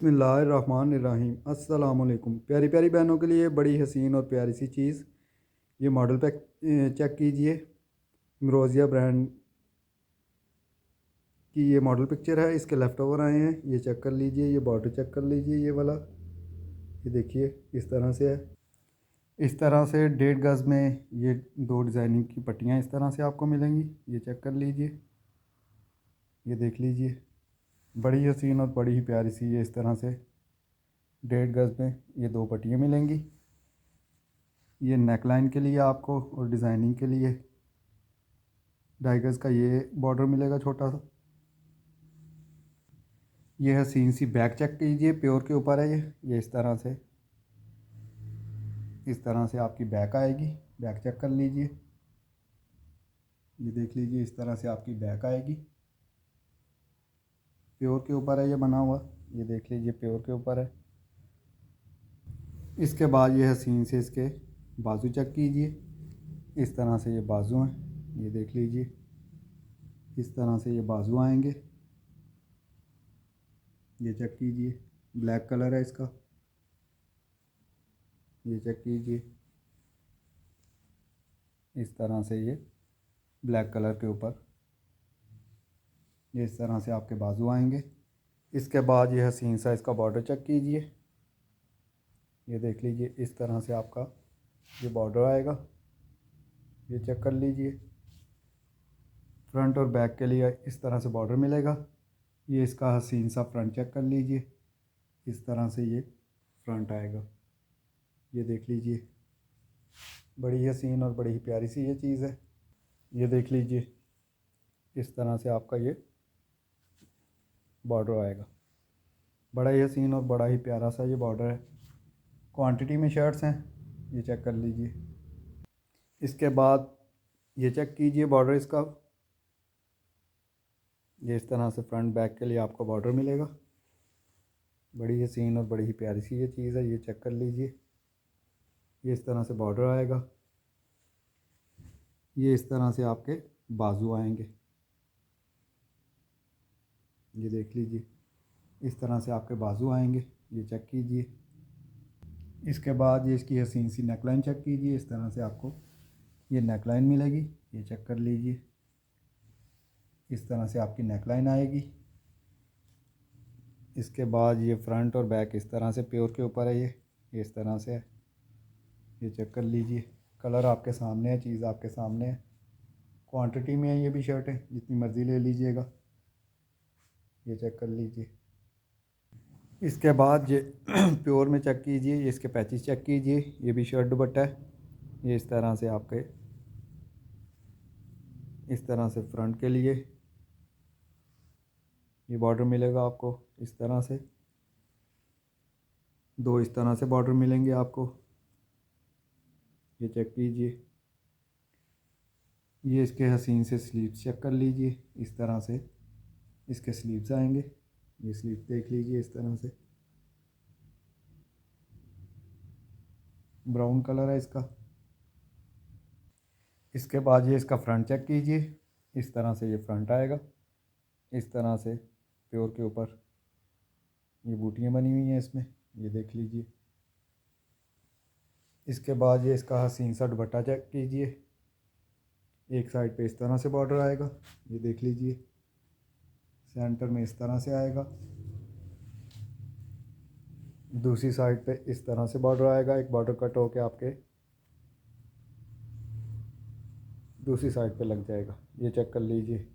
बिस्मिल्लाहिर्रहमानिर्रहीम। अस्सलाम वालेकुम। प्यारी प्यारी बहनों के लिए बड़ी हसीन और प्यारी सी चीज़, ये मॉडल पैक चेक कीजिए। मरोज़िया ब्रांड की ये मॉडल पिक्चर है। इसके लेफ़्ट ओवर आए हैं, ये चेक कर लीजिए। ये बॉर्डर चेक कर लीजिए, ये वाला, ये देखिए इस तरह से है। इस तरह से 1.5 गज़ में ये दो डिज़ाइनिंग की पट्टियाँ इस तरह से आपको मिलेंगी। ये चेक कर लीजिए, ये देख लीजिए। बड़ी हसीन और बड़ी ही प्यारी सी ये इस तरह से 1.5 गज़ में ये दो पट्टियाँ मिलेंगी। ये नेक लाइन के लिए आपको और डिज़ाइनिंग के लिए 2.5 गज़ का ये बॉर्डर मिलेगा छोटा सा। ये हसीन सी बैक चेक कीजिए, प्योर के ऊपर है ये इस तरह से, इस तरह से आपकी बैक आएगी। बैक चेक कर लीजिए, ये देख लीजिए। इस तरह से आपकी बैक आएगी, प्योर के ऊपर है ये बना हुआ। ये देख लीजिए, प्योर के ऊपर है। इसके बाद ये हसीन से इसके बाजू चेक कीजिए। इस तरह से ये बाजू हैं, ये देख लीजिए। इस तरह से ये बाजू आएंगे, ये चेक कीजिए। ब्लैक कलर है इसका, ये चेक कीजिए। इस तरह से ये ब्लैक कलर के ऊपर ये इस तरह से आपके बाजू आएंगे। इसके बाद ये हसीन सा इसका बॉर्डर चेक कीजिए। ये देख लीजिए, इस तरह से आपका ये बॉर्डर आएगा, ये चेक कर लीजिए। फ्रंट और बैक के लिए इस तरह से बॉर्डर मिलेगा। ये इसका हसीन सा फ्रंट चेक कर लीजिए। इस तरह से ये फ्रंट आएगा, ये देख लीजिए। बड़ी हसीन और बड़ी ही प्यारी सी ये चीज़ है, ये देख लीजिए। इस तरह से आपका ये बॉर्डर आएगा। बड़ा ही हसीन और बड़ा ही प्यारा सा ये बॉर्डर है। क्वांटिटी में शर्ट्स हैं, ये चेक कर लीजिए। इसके बाद ये चेक कीजिए बॉर्डर इसका, ये इस तरह से फ्रंट बैक के लिए आपको बॉर्डर मिलेगा। बड़ी हसीन और बड़ी ही प्यारी सी ये चीज़ है, ये चेक कर लीजिए। ये इस तरह से बॉर्डर आएगा, ये इस तरह से आपके बाजू आएंगे, ये देख लीजिए। इस तरह से आपके बाजू आएंगे, ये चेक कीजिए। इसके बाद ये इसकी हसीन सी नेकलाइन चेक कीजिए। इस तरह से आपको ये नेकलाइन मिलेगी, ये चेक कर लीजिए। इस तरह से आपकी नेकलाइन आएगी। इसके बाद ये फ्रंट और बैक इस तरह से प्योर के ऊपर है, ये इस तरह से है, ये चेक कर लीजिए। कलर आपके सामने है, चीज़ आपके सामने है। क्वांटिटी में है ये भी शर्ट है, जितनी मर्ज़ी ले लीजिएगा, ये चेक कर लीजिए। इसके बाद ये प्योर में चेक कीजिए, ये इसके पैचेस चेक कीजिए। ये भी शर्ट दुपट्टा है, ये इस तरह से आपके इस तरह से फ्रंट के लिए ये बॉर्डर मिलेगा आपको। इस तरह से दो इस तरह से बॉर्डर मिलेंगे आपको, ये चेक कीजिए। ये इसके हसीन से स्लीव्स चेक कर लीजिए। इस तरह से इसके स्लीव्स आएंगे, ये स्लीव देख लीजिए। इस तरह से ब्राउन कलर है इसका। इसके बाद ये इसका फ्रंट चेक कीजिए। इस तरह से ये फ्रंट आएगा, इस तरह से प्योर के ऊपर ये बूटियाँ बनी हुई हैं इसमें, ये देख लीजिए। इसके बाद ये इसका हसीन सा दुपट्टा चेक कीजिए। एक साइड पे इस तरह से बॉर्डर आएगा, ये देख लीजिए। सेंटर में इस तरह से आएगा, दूसरी साइड पे इस तरह से बॉर्डर आएगा। एक बॉर्डर कट होके आपके दूसरी साइड पे लग जाएगा, ये चेक कर लीजिए।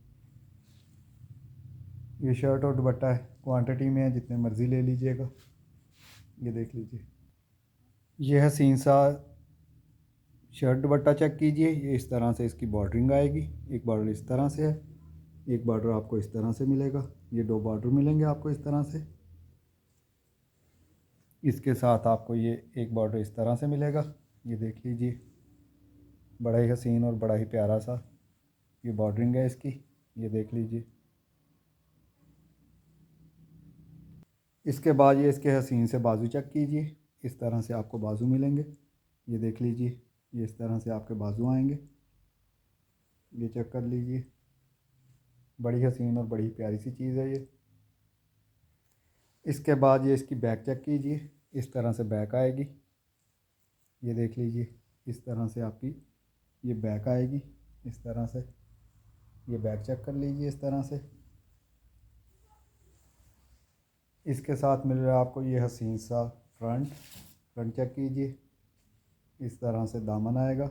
ये शर्ट और दुपट्टा है, क्वांटिटी में है, जितने मर्ज़ी ले लीजिएगा, ये देख लीजिए। ये हसीन सा शर्ट दुपट्टा चेक कीजिए। ये इस तरह से इसकी बॉर्डरिंग आएगी। एक बॉर्डर इस तरह से है, एक बॉर्डर आपको इस तरह से मिलेगा। ये दो बॉर्डर मिलेंगे आपको इस तरह से। इसके साथ आपको ये एक बॉर्डर इस तरह से मिलेगा, ये देख लीजिए। बड़ा ही हसीन और बड़ा ही प्यारा सा ये बॉर्डरिंग है इसकी, ये देख लीजिए। इसके बाद ये इसके हसीन से बाजू चेक कीजिए। इस तरह से आपको बाजू मिलेंगे, ये देख लीजिए। ये इस तरह से आपके बाजू आएंगे, ये चेक कर लीजिए। बड़ी हसीन और बड़ी प्यारी सी चीज़ है ये। इसके बाद ये इसकी बैक चेक कीजिए, इस तरह से बैक आएगी। ये देख लीजिए, इस तरह से आपकी ये बैक आएगी। इस तरह से ये बैक चेक कर लीजिए इस तरह से। इसके साथ मिल रहा है आपको ये हसीन सा फ्रंट चेक कीजिए। इस तरह से दामन आएगा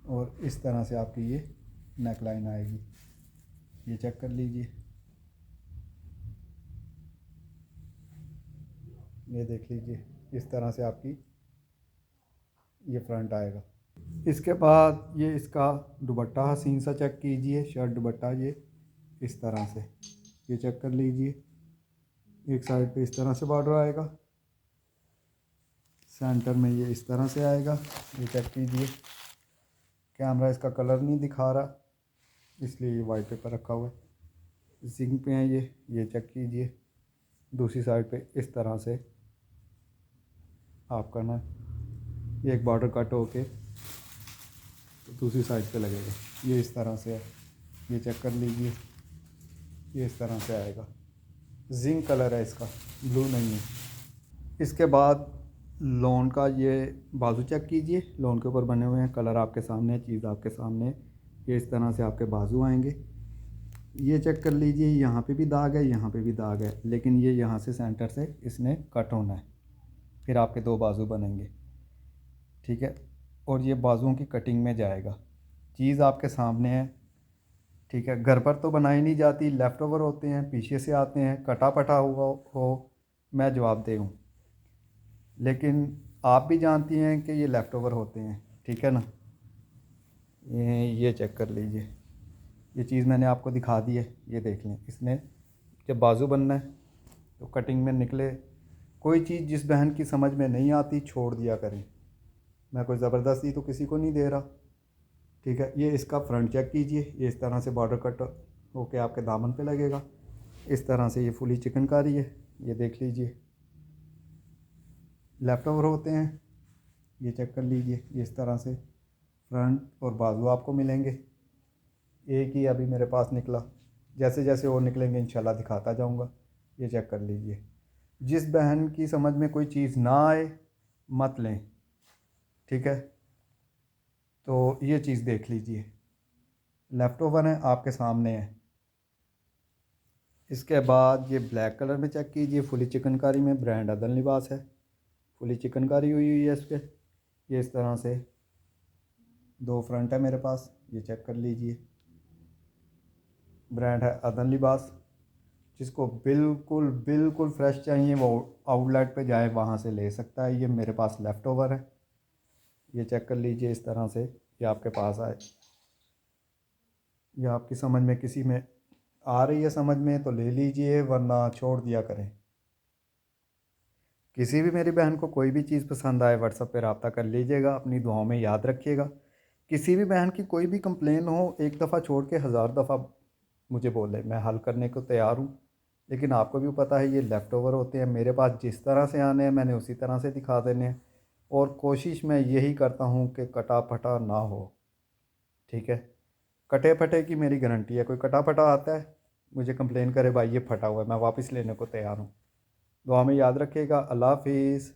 और इस तरह से आपकी ये नेक लाइन आएगी। ये चेक कर लीजिए, ये देख लीजिए, इस तरह से आपकी ये फ्रंट आएगा। इसके बाद ये इसका दुपट्टा हसीन सा चेक कीजिए, शर्ट दुपट्टा ये इस तरह से ये चेक कर लीजिए। एक साइड पे इस तरह से बॉर्डर आएगा, सेंटर में ये इस तरह से आएगा। ये चेक कीजिए, कैमरा इसका कलर नहीं दिखा रहा इसलिए ये वाइट पेपर रखा हुआ है। जिंक पे है ये चेक कीजिए। दूसरी साइड पे इस तरह से आप करना, ये एक बॉर्डर कट होके तो दूसरी साइड पे लगेगा। ये इस तरह से है, ये चेक कर लीजिए, ये इस तरह से आएगा। जिंक कलर है इसका, ब्लू नहीं है। इसके बाद लॉन का ये बाजू चेक कीजिए, लॉन के ऊपर बने हुए हैं, कलर आपके सामने है, चीज़ आपके सामने है। ये इस तरह से आपके बाजू आएंगे। ये चेक कर लीजिए, यहाँ पे भी दाग है, यहाँ पे भी दाग है, लेकिन ये यहाँ से सेंटर से इसने कट होना है, फिर आपके दो बाजू बनेंगे, ठीक है। और ये बाजुओं की कटिंग में जाएगा। चीज़ आपके सामने है, ठीक है। घर पर तो बनाई नहीं जाती, लेफ़्ट ओवर होते हैं, पीछे से आते हैं, कटा पटा हुआ हो, मैं जवाब दे हूँ, लेकिन आप भी जानती हैं कि ये लेफ़्ट ओवर होते हैं, ठीक है ना। ये चेक कर लीजिए, ये चीज़ मैंने आपको दिखा दी है, ये देख लें। इसने जब बाजू बनना है तो कटिंग में निकले। कोई चीज़ जिस बहन की समझ में नहीं आती छोड़ दिया करें, मैं कोई ज़बरदस्ती तो किसी को नहीं दे रहा, ठीक है। ये इसका फ्रंट चेक कीजिए, ये इस तरह से बॉर्डर कट होके आपके दामन पे लगेगा। इस तरह से ये फुली चिकनकारी है, ये देख लीजिए। लेफ़्ट ओवर होते हैं, ये चेक कर लीजिए। ये इस तरह से फ्रंट और बाजू आपको मिलेंगे। एक ही अभी मेरे पास निकला, जैसे जैसे और निकलेंगे इंशाल्लाह दिखाता जाऊंगा। ये चेक कर लीजिए। जिस बहन की समझ में कोई चीज़ ना आए मत लें, ठीक है। तो ये चीज़ देख लीजिए, लेफ़्ट ओवर है, आपके सामने है। इसके बाद ये ब्लैक कलर में चेक कीजिए, फुली चिकनकारी में, ब्रांड अदल लिबास है, फुली चिकनकारी हुई है इस पर। ये इस तरह से दो फ्रंट है मेरे पास, ये चेक कर लीजिए। ब्रांड है अदल लिबास। जिसको बिल्कुल बिल्कुल फ्रेश चाहिए वो आउटलेट पे जाए, वहाँ से ले सकता है। ये मेरे पास लेफ़्ट ओवर है, ये चेक कर लीजिए। इस तरह से ये आपके पास आए, ये आपकी समझ में किसी में आ रही है समझ में तो ले लीजिए, वरना छोड़ दिया करें। किसी भी मेरी बहन को कोई भी चीज़ पसंद आए व्हाट्सएप पे रब्ता कर लीजिएगा, अपनी दुआओं में याद रखिएगा। किसी भी बहन की कोई भी कंप्लेन हो, एक दफ़ा छोड़ के 1000 दफ़ा मुझे बोले, मैं हल करने को तैयार हूँ। लेकिन आपको भी पता है ये लेफ़्ट ओवर होते हैं, मेरे पास जिस तरह से आने हैं मैंने उसी तरह से दिखा देने हैं। और कोशिश मैं यही करता हूँ कि कटा फटा ना हो, ठीक है। कटे फटे की मेरी गारंटी है। कोई कटा फटा आता है मुझे कंप्लेन करे भाई ये फटा हुआ है, मैं वापस लेने को तैयार हूँ। दुआ में याद रखिएगा। अल्लाह हाफिज़।